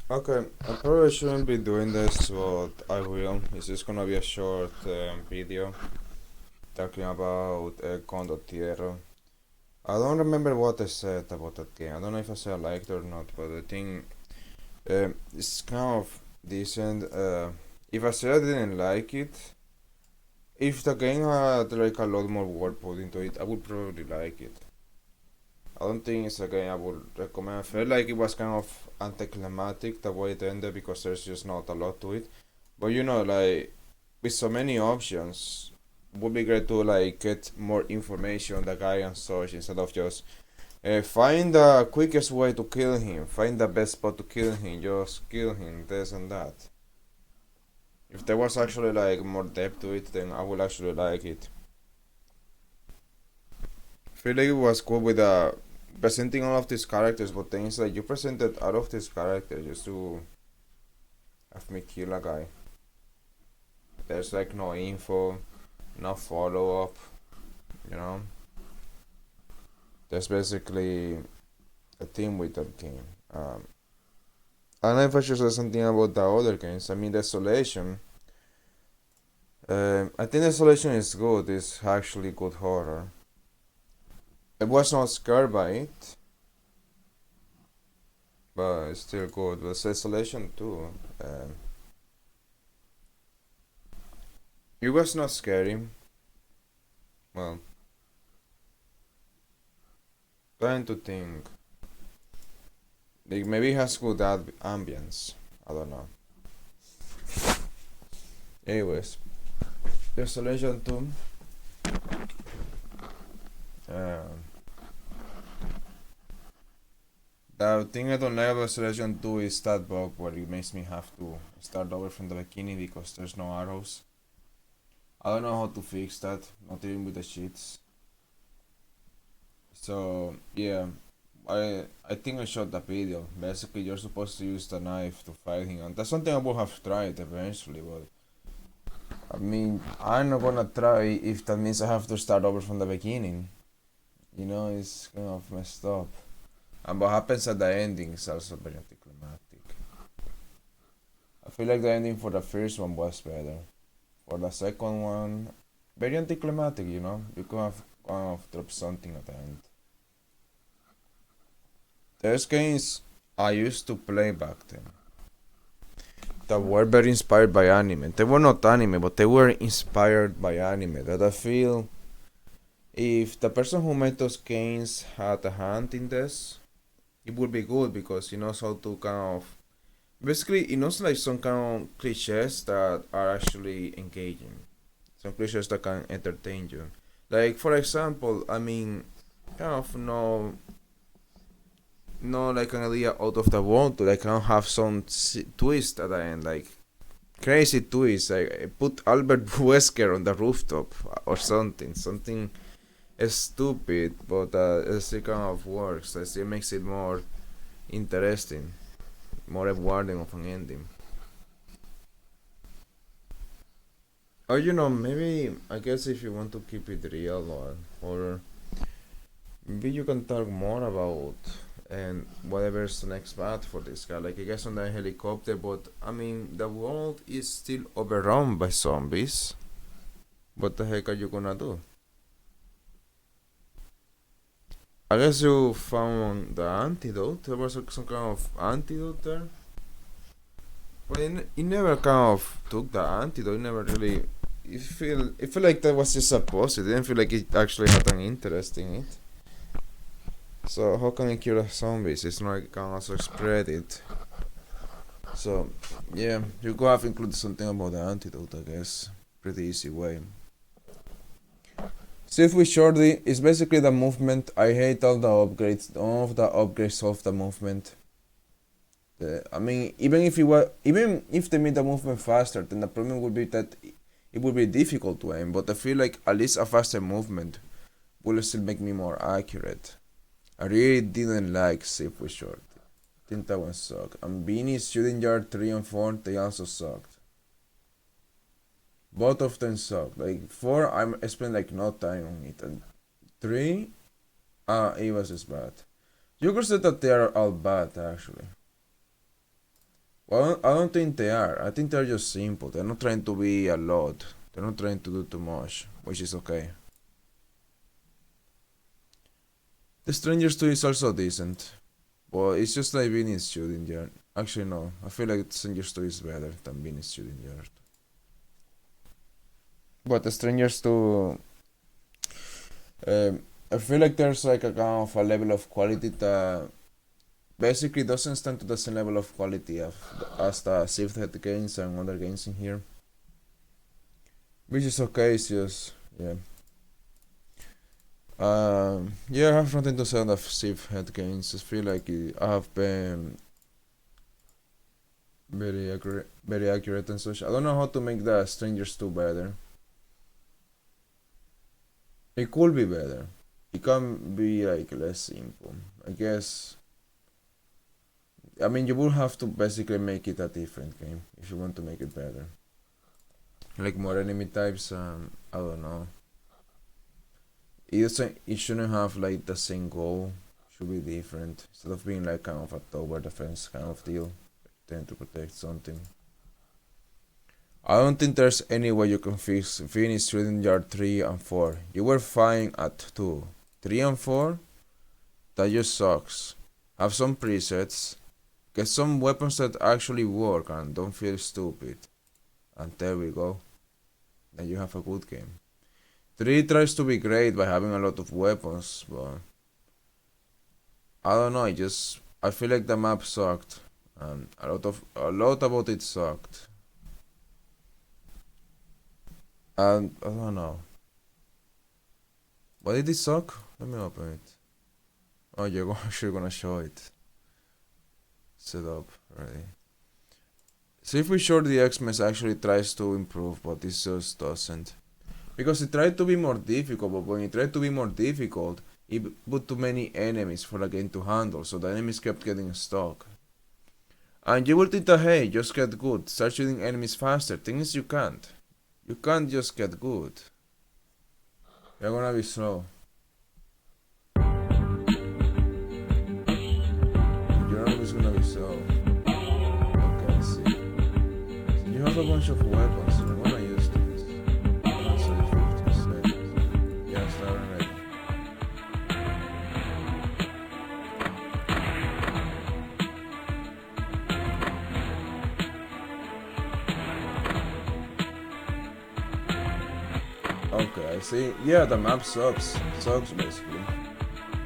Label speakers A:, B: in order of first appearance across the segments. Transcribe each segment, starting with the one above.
A: Okay, I probably shouldn't be doing this, but I will. It's just gonna be a short video talking about Condottiero. I don't remember what I said about that game. I don't know if I said I liked it or not, but I think it's kind of decent. If I said I didn't like it, if the game had like a lot more work put into it, I would probably like it. I don't think it's a game I would recommend. I felt like it was kind of anticlimactic the way it ended because there's just not a lot to it. But like with so many options, it would be great to like get more information on the guy and such instead of just find the quickest way to kill him, find the best spot to kill him, just kill him, this and that. If there was actually like more depth to it, then I would actually like it. I feel like it was cool with presenting all of these characters, but things like you presented all of these characters just to have me kill a guy. There's like no info, no follow up, you know. That's basically a theme with that game. I don't know if I should say something about the other games. I mean, Desolation. I think Desolation is good. It's actually good horror. I was not scared by it, but it's still good. But Desolation too. It was not scary. Well, trying to think. Like maybe it has good ambience. I don't know. Anyways, Desolation 2. Um, the thing I don't like about Desolation 2 is that bug where it makes me have to start over from the beginning because there's no arrows. I don't know how to fix that, not even with the cheats. So yeah, I think I shot the video. Basically, you're supposed to use the knife to fight him, and that's something I would have tried eventually. But I mean, I'm not gonna try if that means I have to start over from the beginning. It's kind of messed up. And what happens at the ending is also very anticlimactic. I feel like the ending for the first one was better. For the second one, very anticlimactic. You could have kind of dropped something at the end. There's games I used to play back then that were very inspired by anime. They were not anime, but they were inspired by anime. That I feel if the person who made those games had a hand in this, it would be good because he knows how to kind of basically he knows like some kind of cliches that are actually engaging. Some cliches that can entertain you. Like for example, I mean, kind of no like an idea out of the world to like kind of have some twist at the end, like crazy twist. Like put Albert Wesker on the rooftop or something stupid, but it still kind of works. It still makes it more interesting, more rewarding of an ending. Or maybe I guess if you want to keep it real or horror, maybe you can talk more about and whatever's the next path for this guy. Like I guess on the helicopter, but I mean the world is still overrun by zombies. What the heck are you gonna do? I guess you found the antidote. There was some kind of antidote there. But it never kind of took the antidote. It never really. It felt like that was just supposed. It didn't feel like it actually had an interest in it. So how can it cure the zombies? It's not like it can also spread it. So yeah, you could have included something about the antidote. I guess pretty easy way. Still with Shorty is basically the movement. I hate all the upgrades. None of the upgrades solve the movement. I mean, even if they made the movement faster, then the problem would be that it would be difficult to aim. But I feel like at least a faster movement will still make me more accurate. I really didn't like Safe with Short. I think that one sucked. And Beanie's shooting yard 3 and 4, they also sucked. Both of them sucked. Like 4, I spent like no time on it, and 3, it was just bad. You could say that they are all bad actually. Well, I don't think they are. I think they're just simple. They're not trying to be a lot. They're not trying to do too much, which is okay. The Strangers 2 is also decent. But it's just like Vinny's shooting yard. Actually, no. I feel like Strangers 2 is better than Vinny's shooting yard. But the Strangers 2, I feel like there's like a kind of a level of quality that basically doesn't stand to the same level of quality as the Shift Head games and other games in here. Which is okay, it's just, yeah. Yeah, I have nothing to say on the Shift Head games. I feel like I have been very accurate and such. I don't know how to make the Strangers 2 better. It could be better. It can be like less simple. I guess. I mean, you would have to basically make it a different game if you want to make it better. Like more enemy types. I don't know. It shouldn't have like the same goal. It should be different instead of being like kind of a tower defense kind of deal, trying to protect something. I don't think there's any way you can finish shooting yard 3 and 4. You were fine at 2. 3 and 4? That just sucks. Have some presets. Get some weapons that actually work and don't feel stupid. And there we go. Then you have a good game. 3 tries to be great by having a lot of weapons, but I don't know, I feel like the map sucked. And a lot about it sucked. And I don't know. Why did it suck? Let me open it. Oh, you're actually gonna show it. Set up, ready. See if we sure the X-Mess actually tries to improve, but it just doesn't. Because it tried to be more difficult, but when it tried to be more difficult, it put too many enemies for the game to handle, so the enemies kept getting stuck. And you will think that, hey, just get good, start shooting enemies faster. Thing is, you can't. You can't just get good. You're gonna be slow. You're always gonna be slow. Okay, I see. So you have a bunch of weapons, so I'm gonna use these. I'm gonna say 15 seconds. Yeah, start already. Okay, I see. Yeah, the map sucks. Sucks, basically.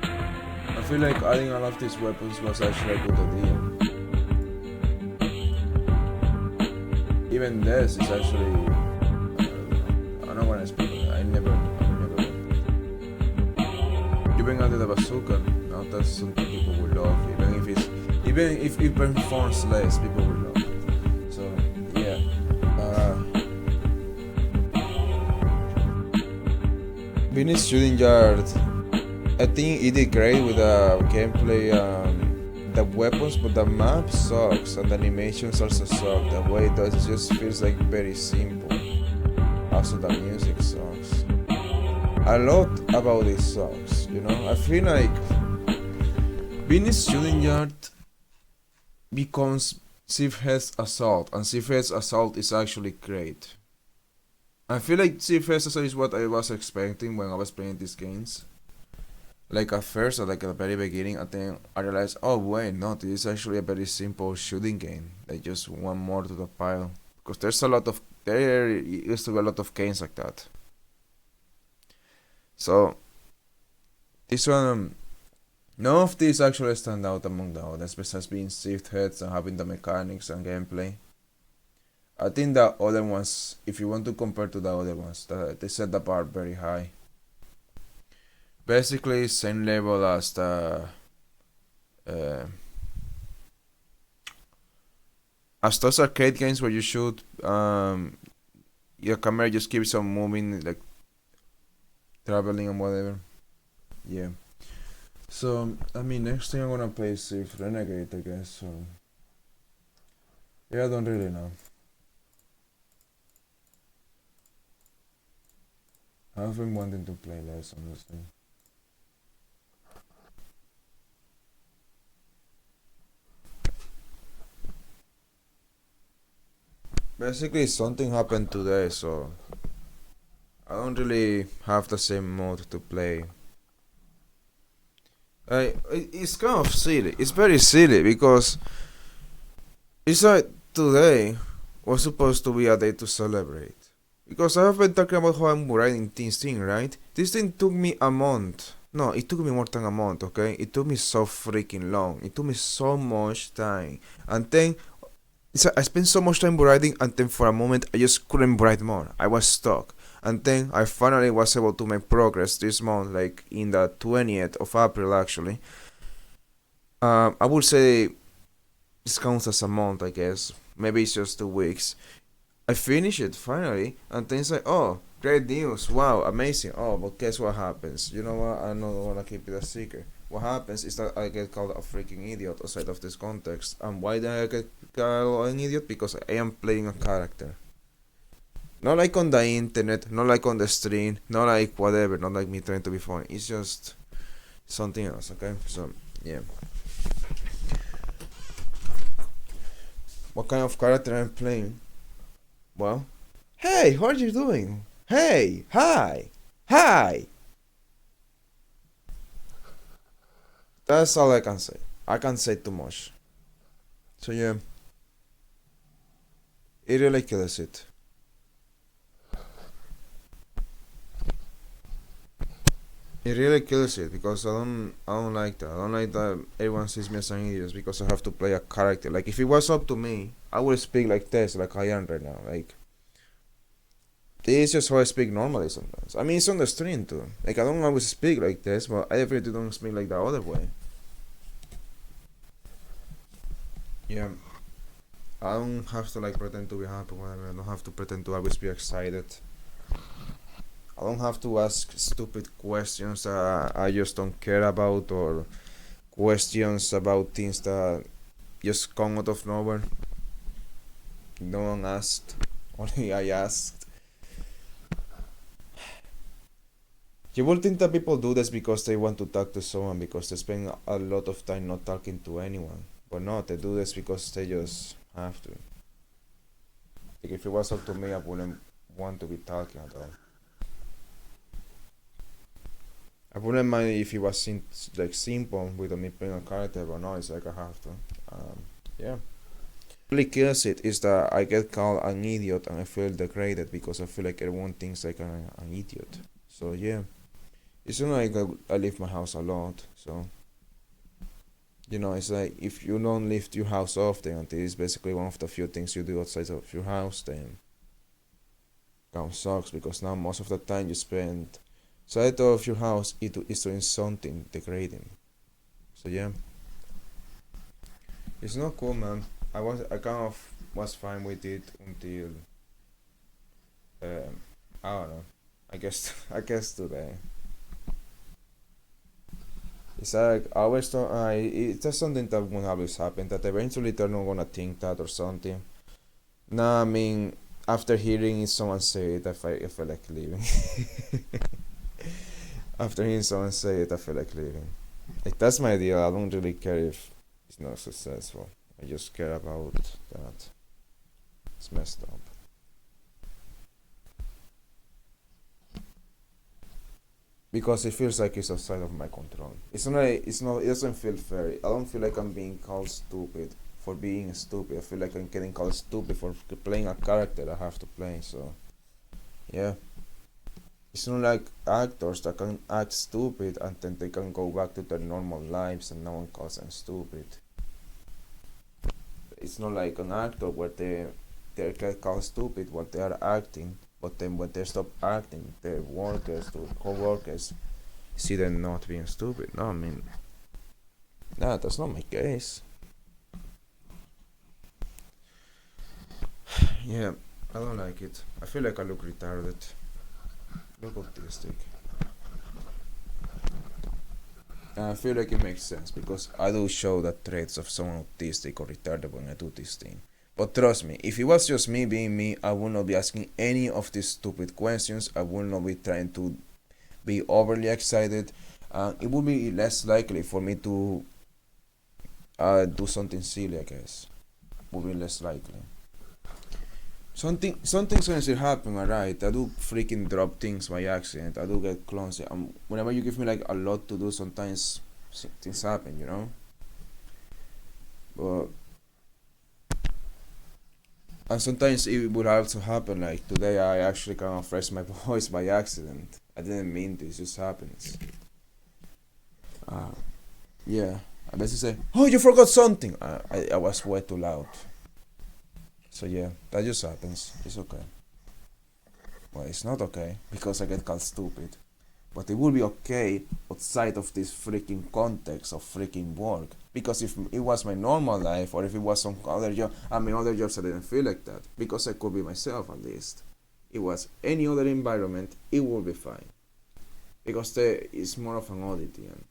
A: I feel like adding all of these weapons was actually a good idea. Even this is actually. I'm not gonna speak on it. I never You bring out the bazooka. Now that's something people will love. Even if it performs less, people will love it. So yeah. Vinny's shooting yard. I think it did great with the gameplay, the weapons, but the map sucks and the animations also suck. The way it does, it just feels like very simple. Also, the music sucks. A lot about it sucks, you know? I feel like Vinny's shooting yard becomes Sifhead's Assault, and Sifhead's Assault is actually great. I feel like Sifhead's Assault is what I was expecting when I was playing these games. Like at first, or like at the very beginning, I realized, oh wait, no, this is actually a very simple shooting game. Like just one more to the pile. Because there used to be a lot of games like that. So, this one, none of these actually stand out among the others, besides being shift heads and having the mechanics and gameplay. I think the other ones, if you want to compare to the other ones, they set the bar very high. Basically, same level as those arcade games where you shoot, your camera just keeps on moving, like traveling and whatever. Yeah. So, I mean, next thing I'm gonna play is Renegade, I guess. So, yeah, I don't really know. I've been wanting to play less, honestly. Basically, something happened today, so I don't really have the same mode to play. It's kind of silly. It's very silly because it's like today was supposed to be a day to celebrate. Because I have been talking about how I'm writing this thing, right? This thing took me a month. No, it took me more than a month, okay? It took me so freaking long. It took me so much time. And then I spent so much time writing, and then for a moment I just couldn't write more. I was stuck. And then I finally was able to make progress this month, like in the 20th of April actually. I would say this counts as a month, I guess. Maybe it's just 2 weeks. I finished it finally, and then it's like, oh, great news! Wow, amazing! Oh, but guess what happens? You know what? I don't wanna keep it a secret. What happens is that I get called a freaking idiot outside of this context. And why did I get called an idiot? Because I am playing a character. Not like on the internet, not like on the stream, not like whatever, not like me trying to be funny. It's just something else, okay? So, yeah. What kind of character I'm playing? Well, hey, how are you doing? Hey, hi, hi. That's all I can say. I can't say too much. So yeah, it really kills it. It really kills it because I don't like that. I don't like that everyone sees me as an idiot because I have to play a character. Like if it was up to me, I would speak like this, like I am right now. Like this is just how I speak normally sometimes. I mean, it's on the stream too. Like I don't always speak like this, but I definitely don't speak like the other way. Yeah, I don't have to like pretend to be happy whatever. I don't have to pretend to always be excited. I don't have to ask stupid questions that I just don't care about or questions about things that just come out of nowhere. No one asked, only I asked. You would think that people do this because they want to talk to someone because they spend a lot of time not talking to anyone. But no, they do this because they just have to. Like if it was up to me, I wouldn't want to be talking at all. I wouldn't mind if it was like simple with me playing a character, but no, it's like I have to. Yeah. Really kills it is that I get called an idiot and I feel degraded because I feel like everyone thinks like an idiot. So yeah, it's not like I leave my house a lot. So it's like if you don't leave your house often, and it is basically one of the few things you do outside of your house, then kind of sucks because now most of the time you spend outside of your house it is doing something degrading. So yeah, it's not cool, man. I kind of was fine with it until um, I don't know. I guess I guess today. It's like I always thought it's just something that won't always happen. That eventually they're not gonna think that or something. Nah, I mean after hearing someone say it, I feel like leaving. After hearing someone say it, I feel like leaving. Like that's my deal. I don't really care if it's not successful. I just care about that. It's messed up. Because it feels like it's outside of my control. It's not. It's not. It doesn't feel fair. I don't feel like I'm being called stupid for being stupid. I feel like I'm getting called stupid for playing a character I have to play. So, yeah. It's not like actors that can act stupid and then they can go back to their normal lives and no one calls them stupid. It's not like an actor where they get called stupid while they are acting, but then when they stop acting, their workers, their co-workers, see them not being stupid. No, I mean, no, that's not my case. Yeah, I don't like it. I feel like I look retarded. Look autistic. And I feel like it makes sense because I do show the traits of someone autistic or retarded when I do this thing. But trust me, if it was just me being me, I would not be asking any of these stupid questions. I would not be trying to be overly excited. It would be less likely for me to do something silly, I guess. Would be less likely. Some things honestly happen, alright. I do freaking drop things by accident. I do get clumsy. Whenever you give me like a lot to do, sometimes things happen, you know. But and sometimes it would also happen. Like today, I actually kind of pressed my voice by accident. I didn't mean to. It just happens. Uh, yeah. Unless you say, "Oh, you forgot something," I was way too loud. So yeah, that just happens. It's okay. Well, it's not okay because I get called stupid. But it would be okay outside of this freaking context of freaking work. Because if it was my normal life or if it was some other job, I mean, other jobs I didn't feel like that. Because I could be myself at least. It was any other environment, it would be fine. Because there is more of an oddity and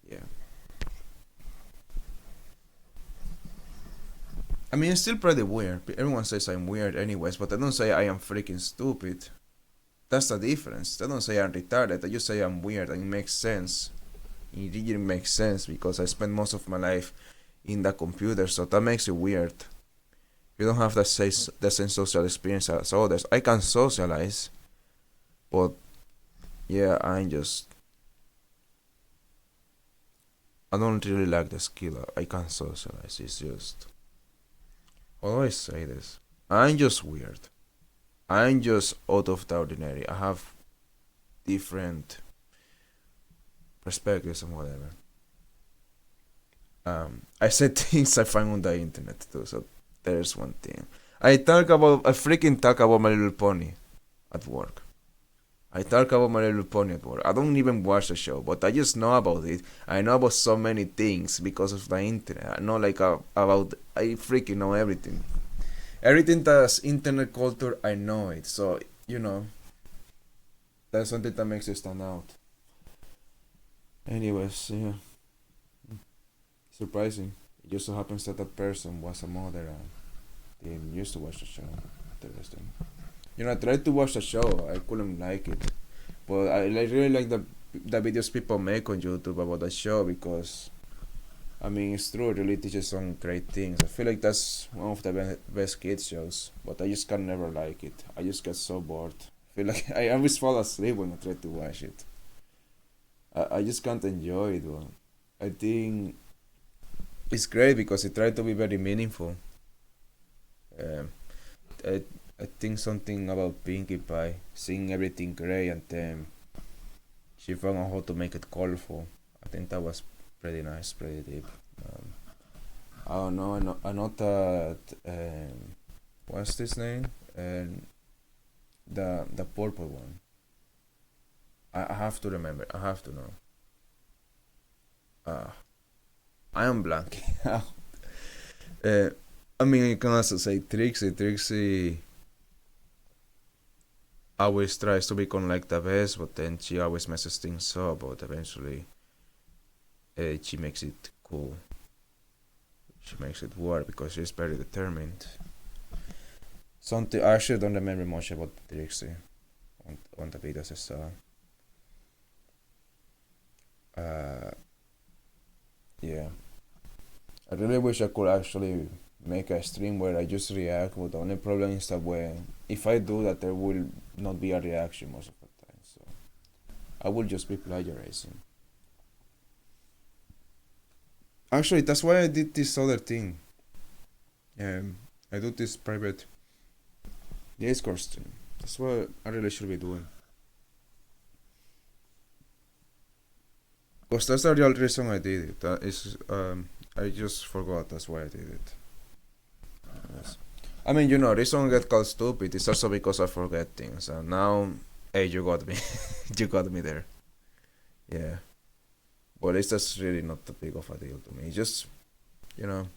A: yeah. I mean, it's still pretty weird. Everyone says I'm weird anyways, but I don't say I am freaking stupid. That's the difference. They don't say I'm retarded, they just say I'm weird and it makes sense. It really makes sense because I spent most of my life in the computer, so that makes it weird. You don't have the same social experience as others. I can socialize, but yeah, I don't really like the skill. I can socialize. It's just how do I say this? I'm just weird. I'm just out of the ordinary. I have different perspectives and whatever. I said things I find on the internet too, so there's one thing. I freaking talk about My Little Pony at work. I talk about My Little Pony at work. I don't even watch the show, but I just know about it. I know about so many things because of the internet. I know like about I freaking know everything. Everything that's internet culture, I know it. So you know, that's something that makes it stand out. Anyways, yeah, surprising. It just so happens that that person was a mother and didn't used to watch the show. Interesting. You know, I tried to watch the show. I couldn't like it, but really like the videos people make on YouTube about the show because I mean it's true. It really teaches some great things. I feel like that's one of the best kids shows, but I just can never like it. I just get so bored. I feel like I always fall asleep when I try to watch it. I just can't enjoy it. Well, I think it's great because it tried to be very meaningful. Um, I, I think something about Pinkie Pie, seeing everything gray and then she found out how to make it colorful. I think that was pretty nice, pretty deep. Um, I don't know, I know that, what's this name? The purple one. I have to remember, I have to know. Uh, I am blanking out. Uh, I mean, you can also say Trixie. Trixie always tries to become like the best, but then she always messes things up. But eventually, she makes it cool. She makes it work because she's very determined. Something I actually don't remember much about Trixie on the videos I saw. Uh, yeah, I really wish I could actually make a stream where I just react, but the only problem is that when if I do that, there will not be a reaction most of the time. So I will just be plagiarizing. Actually, that's why I did this other thing. I do this private Discord stream. That's what I really should be doing. Because that's the real reason I did it. I just forgot. That's why I did it. Yes. I mean, you know, reason I get called stupid is also because I forget things. And now, hey, you got me. You got me there. Yeah. But it's just really not that big of a deal to me. It's just, you know,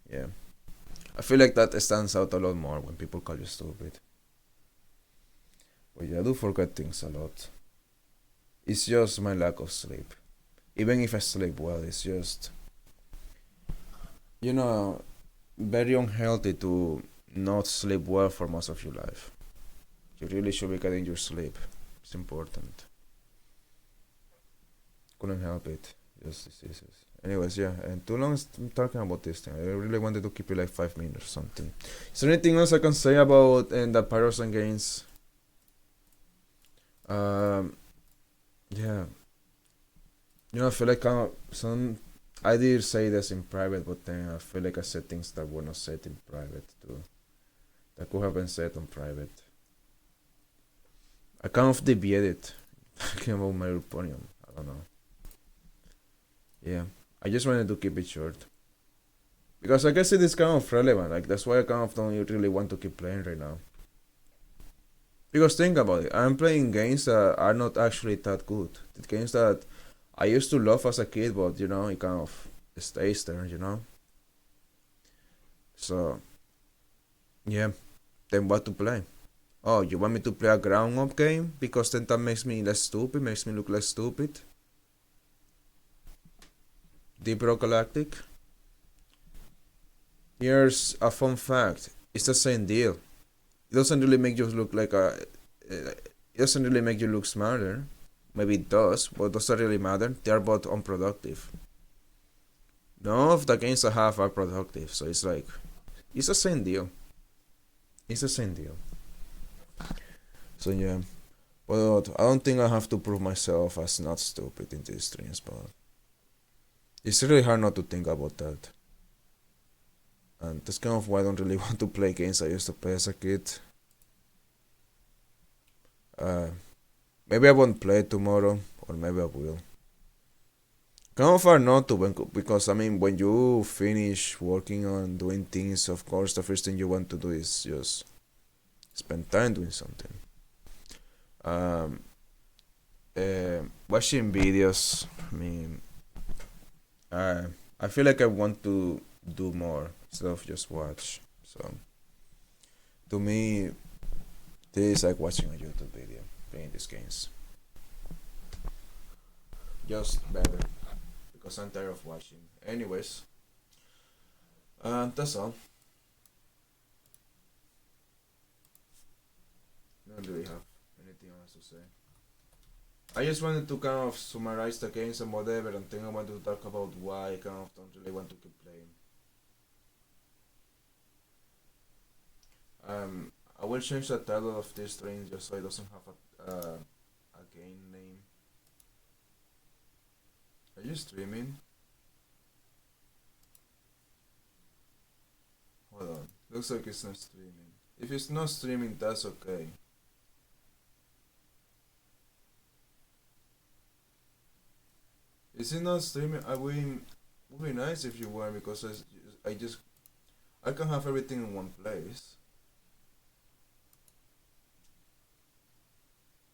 A: yeah. I feel like that stands out a lot more when people call you stupid. But yeah, I do forget things a lot. It's just my lack of sleep. Even if I sleep well, it's just, you know, very unhealthy to not sleep well for most of your life. You really should be getting your sleep. It's important. Couldn't help it. Just diseases. Anyways, yeah, and too long talking about this thing. I really wanted to keep it like 5 minutes or something. Is there anything else I can say about the Pyrozen games? Um, yeah, I feel like some. I did say this in private, but then I feel like I said things that were not said in private too. That could have been said on private. I kind of deviated talking about my opinion. I don't know. Yeah, I just wanted to keep it short because I guess it is kind of relevant. Like that's why I kind of don't really want to keep playing right now. Because think about it, I'm playing games that are not actually that good. The games that I used to love as a kid, but it kind of stays there. So yeah, then what to play? Oh, you want me to play a ground up game because then that makes me less stupid, makes me look less stupid? Deep Rock Galactic. Here's a fun fact. It's the same deal. It doesn't really make you look like a. It doesn't really make you look smarter. Maybe it does, but it doesn't really matter. They are both unproductive. None of the games I have are productive, so it's like it's the same deal. It's the same deal. So yeah, but I don't think I have to prove myself as not stupid in these streams, but it's really hard not to think about that. And that's kind of why I don't really want to play games I used to play as a kid. Uh, Maybe I won't play tomorrow, or maybe I will. Kind of hard not to, because I mean, when you finish working on doing things, of course, the first thing you want to do is just spend time doing something. Um, Watching videos. I mean, uh, I feel like I want to do more instead of just watch. So, to me, this is like watching a YouTube video, playing these games. Just better, because I'm tired of watching. Anyways, that's all. I don't really have anything else to say. I just wanted to kind of summarize the games and whatever, and then I wanted to talk about why I kind of don't really want to keep playing. I will change the title of this stream just so it doesn't have a game name. Are you streaming? Hold on. Looks like it's not streaming. If it's not streaming, that's okay. Is it not streaming? I mean, would be nice if you were because I can have everything in one place.